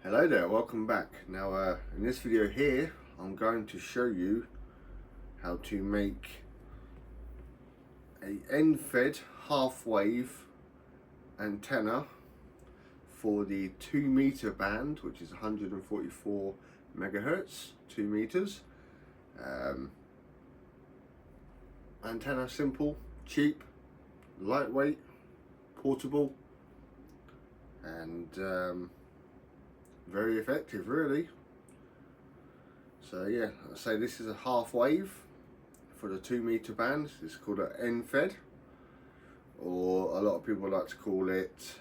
Hello there, welcome back. Now in this video here I'm going to show you how to make a end-fed half-wave antenna for the 2 meter band, which is 144 megahertz, 2 meters. Antenna, simple, cheap, lightweight, portable, and very effective really. So yeah, I say this is a half wave for the 2 meter band. It's called an end-fed, or a lot of people like to call it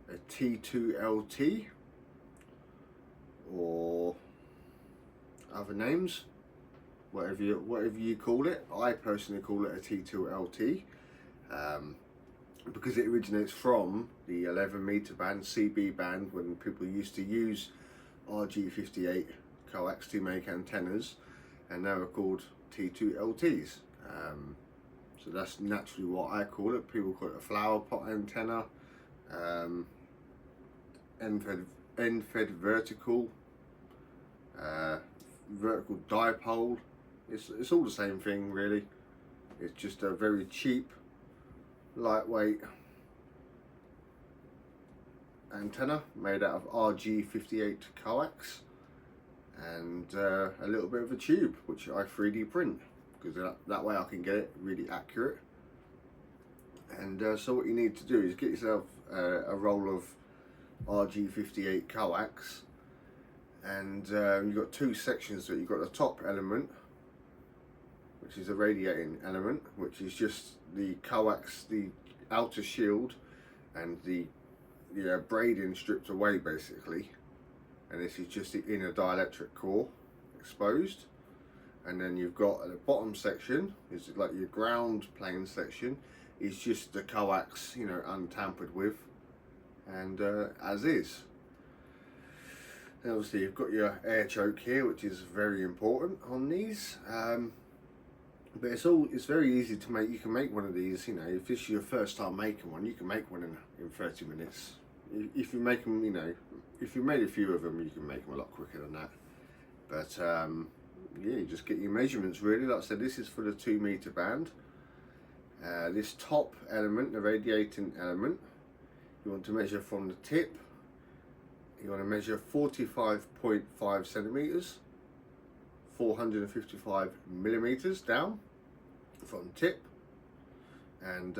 a T2LT, or other names, whatever you call it. I personally call it a T2LT because it originates from the 11 meter band, CB band, when people used to use RG58 Coax to make antennas, and now are called T2LTs. So that's naturally what I call it. People call it a flower pot antenna, end-fed vertical, vertical dipole. It's all the same thing really. It's just a very cheap, lightweight antenna made out of RG58 Coax, and a little bit of a tube which I 3D print, because that way I can get it really accurate. And so what you need to do is get yourself a roll of RG58 Coax, and you've got two sections. That you've got the top element, which is a radiating element, which is just the coax, the outer shield, and the braiding stripped away basically. And this is just the inner dielectric core exposed. And then you've got the bottom section, is like your ground plane section, is just the coax, untampered with, and as is. And obviously you've got your air choke here, which is very important on these. But it's very easy to make. You can make one of these, if this is your first time making one, you can make one in 30 minutes. If you make them, if you made a few of them, you can make them a lot quicker than that. But yeah, you just get your measurements really. Like I said, this is for the 2 meter band. This top element, the radiating element, you want to measure from the tip. You want to measure 45.5 centimeters, 455 millimeters down from the tip, and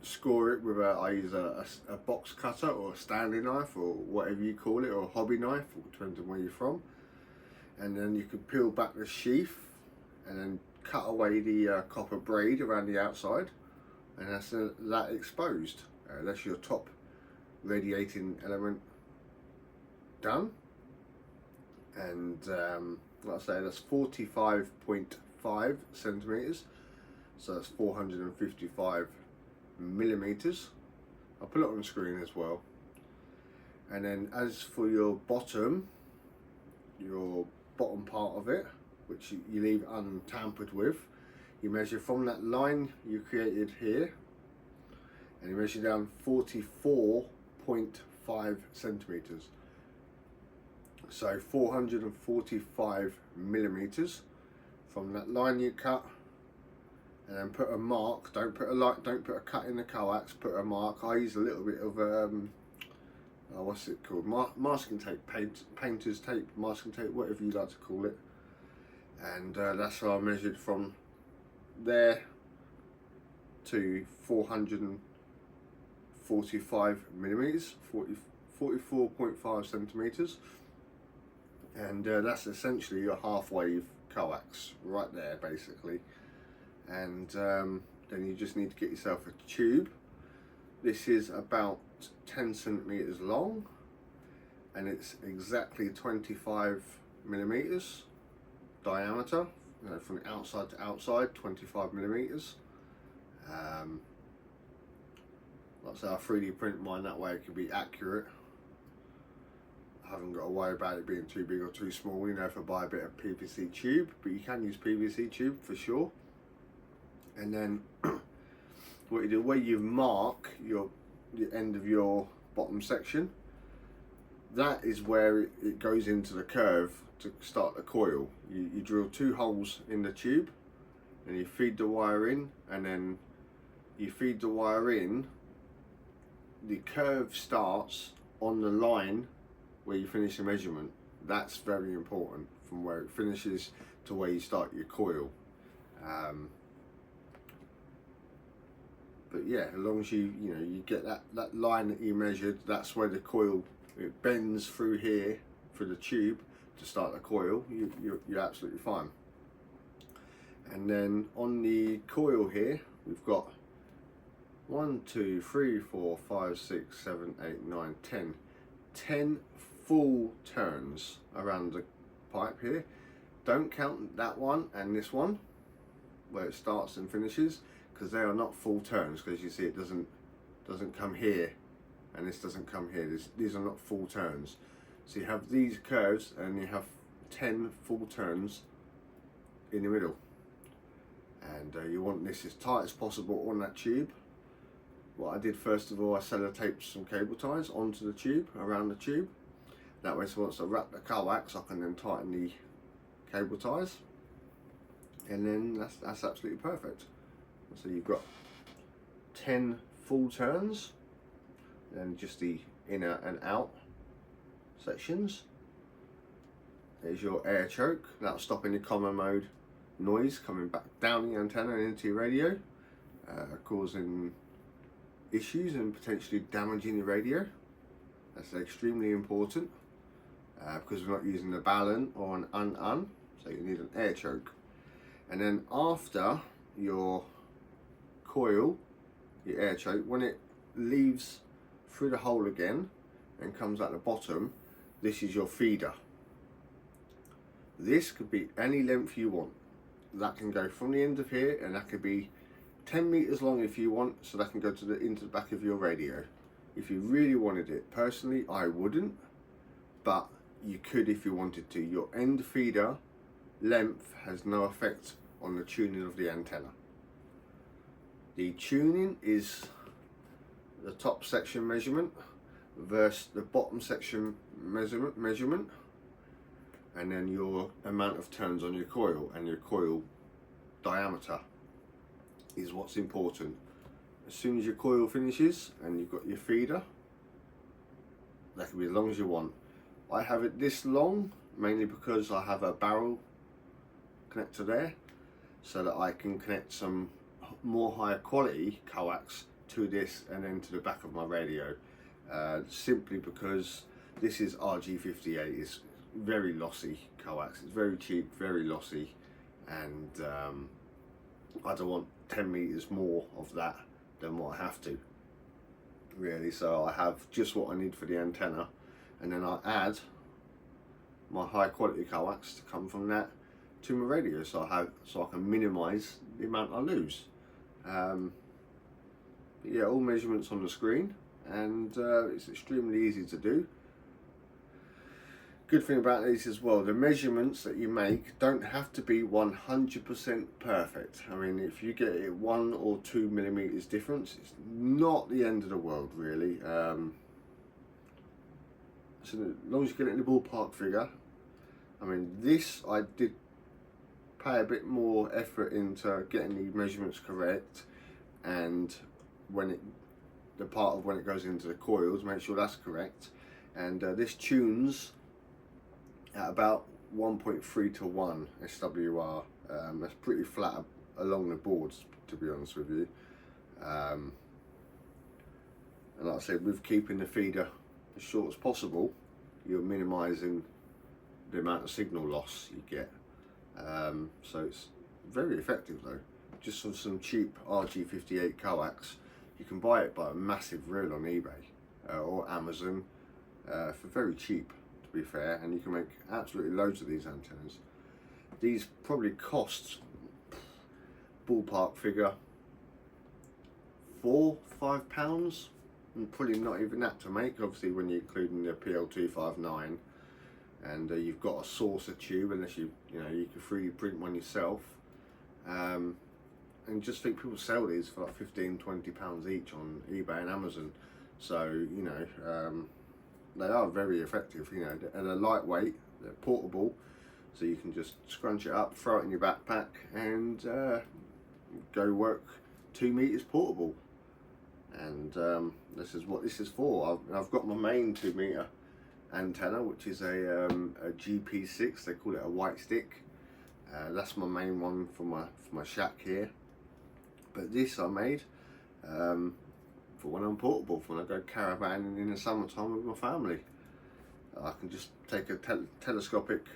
score it with I use a box cutter or a Stanley knife, or whatever you call it, or a hobby knife, depends on where you're from. And then you can peel back the sheath and then cut away the copper braid around the outside, and that's that exposed. That's your top radiating element done. And like I say, that's 45.5 centimeters, so that's 455 millimeters. I'll put it on the screen as well. And then as for your bottom part of it, which you leave untampered with, you measure from that line you created here, and you measure down 44.5 centimeters. So 445 millimeters from that line you cut, and then put a mark. Don't put a cut in the coax. Put a mark. I use a little bit of what's it called? Masking tape, painter's tape, masking tape, whatever you like to call it. And that's how I measured from there to 445 millimeters, 44.5 centimeters. And that's essentially your half-wave coax right there basically. And then you just need to get yourself a tube. This is about 10 centimeters long, and it's exactly 25 millimeters diameter, from the outside to outside, 25 millimeters. Like I say, I 3D print mine, that way it can be accurate. I haven't got to worry about it being too big or too small, if I buy a bit of PVC tube, but you can use PVC tube for sure. And then what you do, where you mark the end of your bottom section, that is where it goes into the curve to start the coil. You drill 2 holes in the tube and you feed the wire in, and then you feed the wire in. The curve starts on the line where you finish the measurement. That's very important, from where it finishes to where you start your coil. But yeah, as long as you get that line that you measured, that's where the coil, it bends through here for the tube to start the coil. You're absolutely fine. And then on the coil here, we've got 1, 2, 3, 4, 5, 6, 7, 8, 9, 10. 10 full turns around the pipe here. Don't count that one and this one where it starts and finishes, because they are not full turns, because you see it doesn't come here and this doesn't come here. These are not full turns. So you have these curves and you have 10 full turns in the middle, and you want this as tight as possible on that tube. What I did first of all, I sellotaped some cable ties onto the tube, around the tube. That way, so once I wrap the coax, I can then tighten the cable ties, and then that's absolutely perfect. So you've got 10 full turns, then just the inner and out sections. There's your air choke. That'll stop any common mode noise coming back down the antenna and into your radio, causing issues and potentially damaging the radio. That's extremely important, because we're not using a balun or an un, so you need an air choke. And then after your coil, your air choke, when it leaves through the hole again and comes out the bottom, this is your feeder. This could be any length you want. That can go from the end of here, and that could be 10 meters long if you want, so that can go into the back of your radio if you really wanted it. Personally, I wouldn't, but you could if you wanted to. Your end feeder length has no effect on the tuning of the antenna. The tuning is the top section measurement versus the bottom section measurement, and then your amount of turns on your coil and your coil diameter is what's important. As soon as your coil finishes and you've got your feeder, that can be as long as you want. I have it this long mainly because I have a barrel connector there, so that I can connect some more higher quality coax to this and then to the back of my radio, simply because this is RG58. It's very lossy coax. It's very cheap, very lossy, and I don't want 10 meters more of that than what I have to, really. So I have just what I need for the antenna, and then I add my high quality coax to come from that to my radio, so I can minimize the amount I lose. But yeah, all measurements on the screen, and it's extremely easy to do. Good thing about this as well, the measurements that you make don't have to be 100% perfect. I mean, if you get it 1 or 2 millimeters difference, it's not the end of the world, really. So as long as you get it in the ballpark figure. I mean, this I did pay a bit more effort into getting the measurements correct, and the part of when it goes into the coils, make sure that's correct. And this tunes at about 1.3 to 1 SWR. That's pretty flat along the boards, to be honest with you. And like I said, with keeping the feeder as short as possible, you're minimising the amount of signal loss you get. So it's very effective though. Just for some cheap RG58 Coax, you can buy it by a massive reel on eBay or Amazon for very cheap, to be fair, and you can make absolutely loads of these antennas. These probably cost, ballpark figure, £4-5, and probably not even that to make, obviously, when you're including the PL259, and you've got a saucer tube, unless you can 3D print one yourself. And just think people sell these for like £15-20 each on eBay and Amazon. So they are very effective, you know, and they're lightweight, they're portable, so you can just scrunch it up, throw it in your backpack, and go work 2 meters portable. And this is what this is for. I've got my main 2 meter antenna, which is a GP6. They call it a white stick. That's my main one for my shack here. But this I made for when I'm portable, for when I go caravanning in the summertime with my family. I can just take a telescopic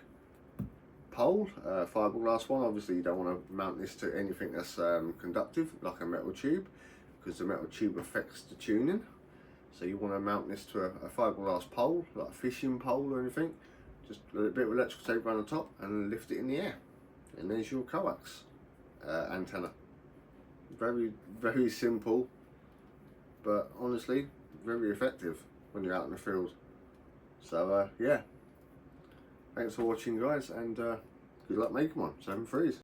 pole, fiberglass one. Obviously you don't want to mount this to anything that's conductive, like a metal tube, because the metal tube affects the tuning. So you want to mount this to a fiberglass pole, like a fishing pole or anything. Just a little bit of electrical tape around the top and lift it in the air. And there's your coax antenna. Very, very simple, but honestly, very effective when you're out in the field. So yeah, thanks for watching guys, and good luck making one. 7 threes.